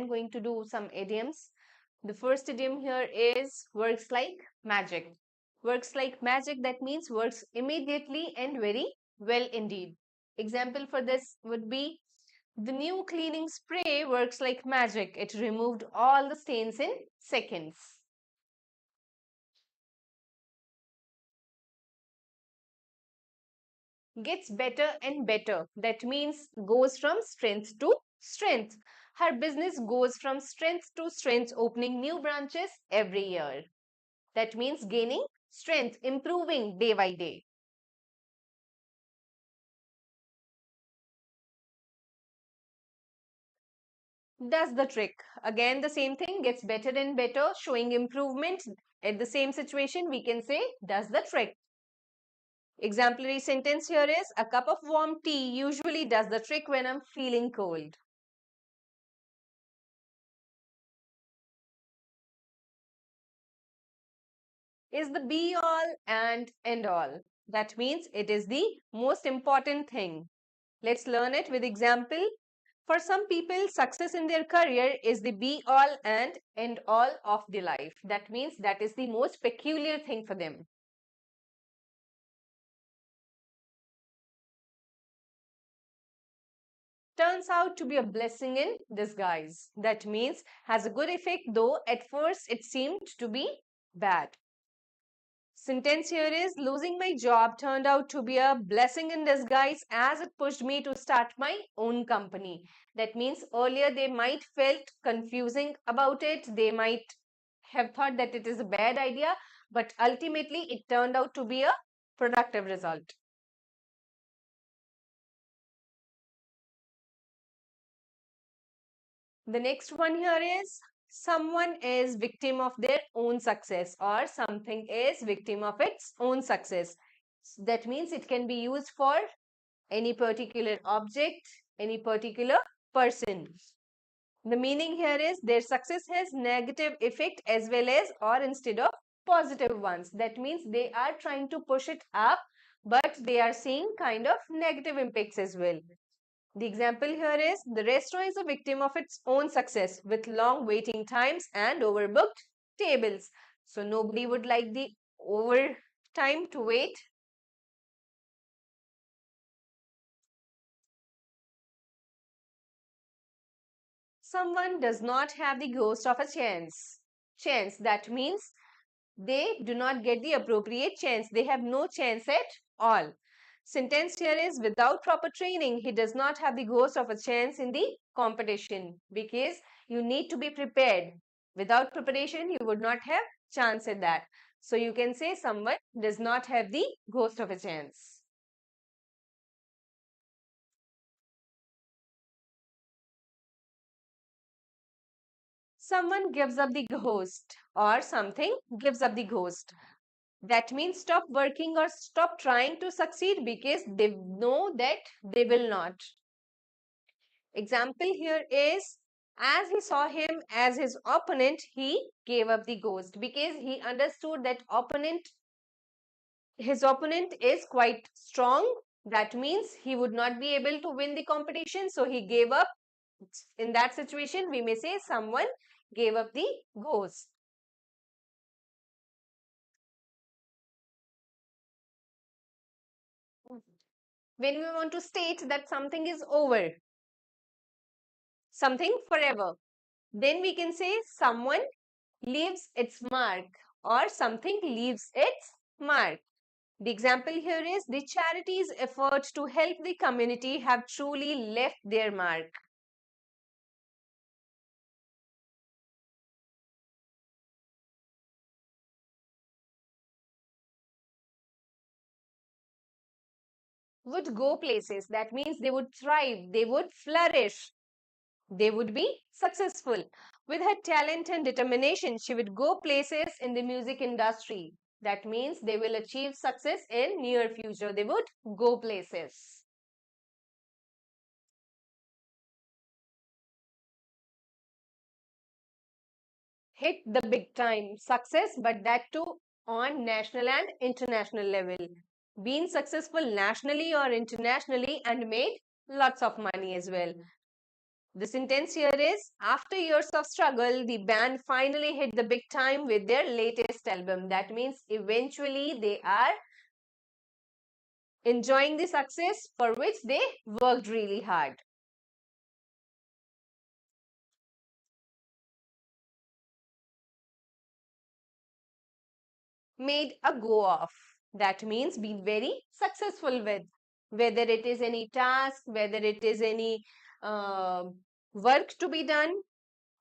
again going to do some idioms. The first idiom here is works like magic. Works like magic, that means works immediately and very well indeed. Example for this would be, the new cleaning spray works like magic. It removed all the stains in seconds. Gets better and better. That means goes from strength to strength. Her business goes from strength to strength, opening new branches every year. That means gaining strength, improving day by day. Does the trick. Again, the same thing, gets better and better, showing improvement at the same situation. We can say does the trick. Exemplary sentence here is, a cup of warm tea usually does the trick when I'm feeling cold. Is the be all and end all. That means it is the most important thing. Let's learn it with example. For some people, success in their career is the be all and end all of the life. That means that is the most peculiar thing for them. Turns out to be a blessing in disguise. That means has a good effect, though at first it seemed to be bad. Sentence here is, losing my job turned out to be a blessing in disguise as it pushed me to start my own company. That means earlier they might felt confusing about it. They might have thought that it is a bad idea, but ultimately it turned out to be a productive result. The next one here is, someone is victim of their own success, or something is victim of its own success. That means it can be used for any particular object, any particular person. The meaning here is their success has negative effect as well as or instead of positive ones. That means they are trying to push it up, but they are seeing kind of negative impacts as well. The example here is, the restaurant is a victim of its own success with long waiting times and overbooked tables. So nobody would like the overtime to wait. Someone does not have the ghost of a chance. Chance, that means they do not get the appropriate chance. They have no chance at all. Sentence here is, without proper training, he does not have the ghost of a chance in the competition, because you need to be prepared. Without preparation, you would not have chance at that. So you can say someone does not have the ghost of a chance. Someone gives up the ghost, or something gives up the ghost. That means stop working or stop trying to succeed because they know that they will not. Example here is, as he saw him as his opponent, he gave up the ghost because he understood that his opponent is quite strong. That means he would not be able to win the competition, so he gave up. In that situation, we may say someone gave up the ghost. When we want to state that something is over, something forever, then we can say someone leaves its mark or something leaves its mark. The example here is, the charity's efforts to help the community have truly left their mark. Would go places. That means they would thrive, they would flourish, they would be successful. With her talent and determination, she would go places in the music industry. That means they will achieve success in near future. They would go places. Hit the big time success, but that too on national and international level. Been successful nationally or internationally and made lots of money as well. The sentence here is, after years of struggle, the band finally hit the big time with their latest album. That means eventually they are enjoying the success for which they worked really hard. Made a go of. That means been very successful with. Whether it is any task, whether it is any uh, work to be done,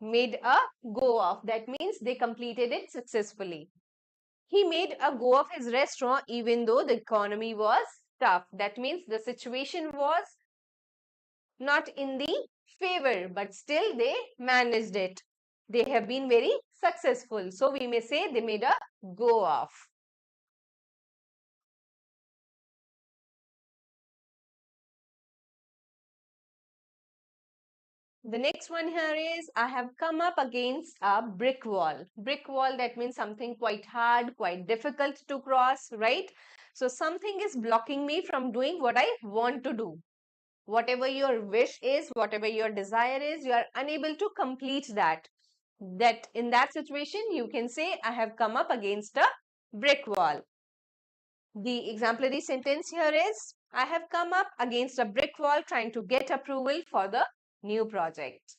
made a go of. That means they completed it successfully. He made a go of his restaurant even though the economy was tough. That means the situation was not in the favor, but still they managed it. They have been very successful. So we may say they made a go of. The next one here is, I have come up against a brick wall. Brick wall, that means something quite hard, quite difficult to cross, right? So something is blocking me from doing what I want to do. Whatever your wish is, whatever your desire is, you are unable to complete that. That in that situation, you can say, I have come up against a brick wall. The exemplary sentence here is, I have come up against a brick wall trying to get approval for the new project.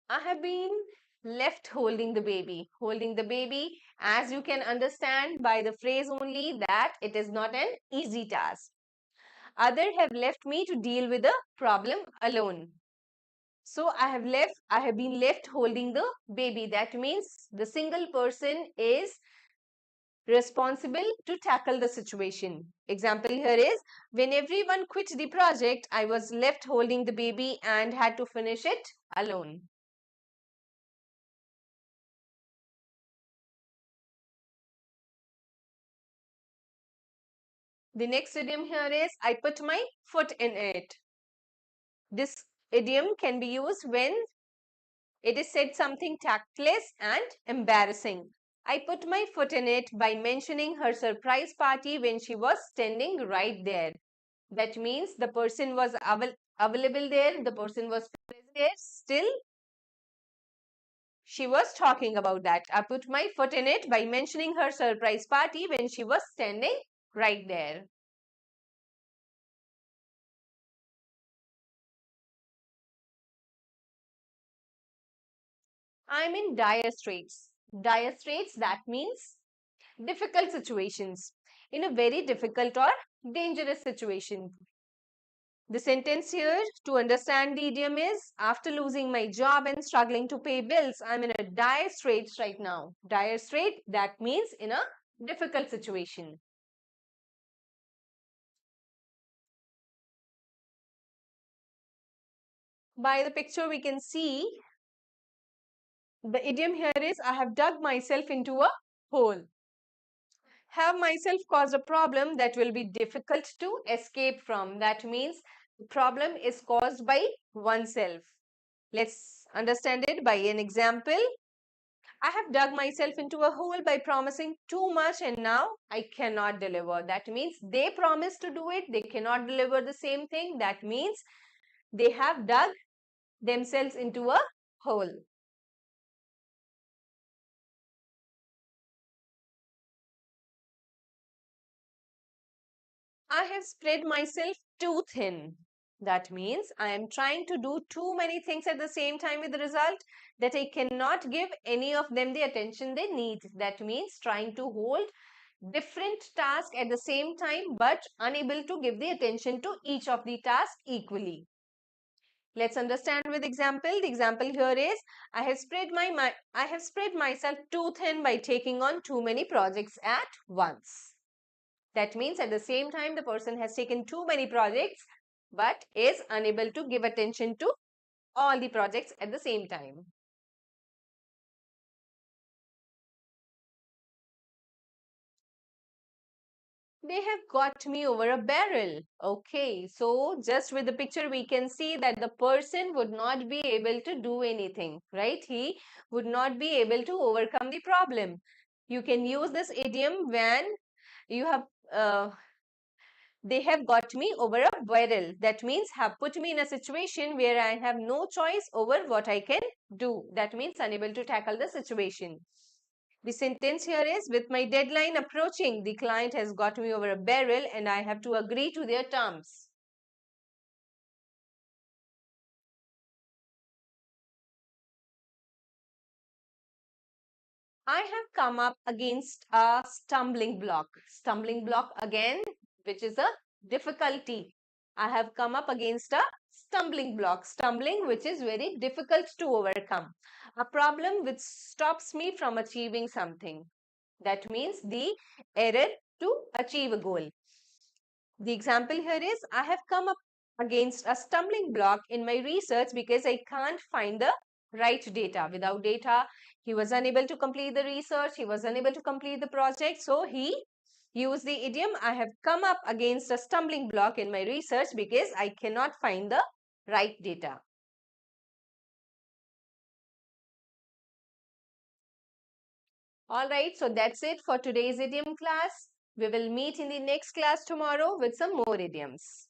I have been left holding the baby. Holding the baby, as you can understand by the phrase only, that it is not an easy task. Others have left me to deal with the problem alone. So I have been left holding the baby. That means the single person is responsible to tackle the situation. Example here is, when everyone quit the project, I was left holding the baby and had to finish it alone. The next idiom here is, I put my foot in it. This idiom can be used when it is said something tactless and embarrassing. I put my foot in it by mentioning her surprise party when she was standing right there. That means the person was available there, the person was present there, still she was talking about that. I put my foot in it by mentioning her surprise party when she was standing right there. I'm in dire straits. Dire straits, that means difficult situations. In a very difficult or dangerous situation. The sentence here to understand the idiom is, after losing my job and struggling to pay bills, I'm in a dire straits right now. Dire strait, that means in a difficult situation. By the picture, we can see the idiom here is, I have dug myself into a hole. Have myself caused a problem that will be difficult to escape from. That means the problem is caused by oneself. Let's understand it by an example. I have dug myself into a hole by promising too much and now I cannot deliver. That means they promised to do it, they cannot deliver the same thing. That means they have dug themselves into a hole. I have spread myself too thin. That means I am trying to do too many things at the same time with the result that I cannot give any of them the attention they need. That means trying to hold different tasks at the same time but unable to give the attention to each of the tasks equally. Let's understand with example. The example here is, I have spread myself too thin by taking on too many projects at once. That means at the same time the person has taken too many projects but is unable to give attention to all the projects at the same time. They have got me over a barrel. Okay, so just with the picture we can see that the person would not be able to do anything, right? He would not be able to overcome the problem. You can use this idiom when You have they have got me over a barrel. That means have put me in a situation where I have no choice over what I can do. That means unable to tackle the situation. The sentence here is, with my deadline approaching, the client has got me over a barrel and I have to agree to their terms. I have come up against a stumbling block. Stumbling block again, which is a difficulty. I have come up against a stumbling block. Stumbling, which is very difficult to overcome. A problem which stops me from achieving something. That means the error to achieve a goal. The example here is, I have come up against a stumbling block in my research because I can't find the right data. Without data, he was unable to complete the research, he was unable to complete the project. So he used the idiom, I have come up against a stumbling block in my research because I cannot find the right data. All right, so that's it for today's idiom class. We will meet in the next class tomorrow with some more idioms.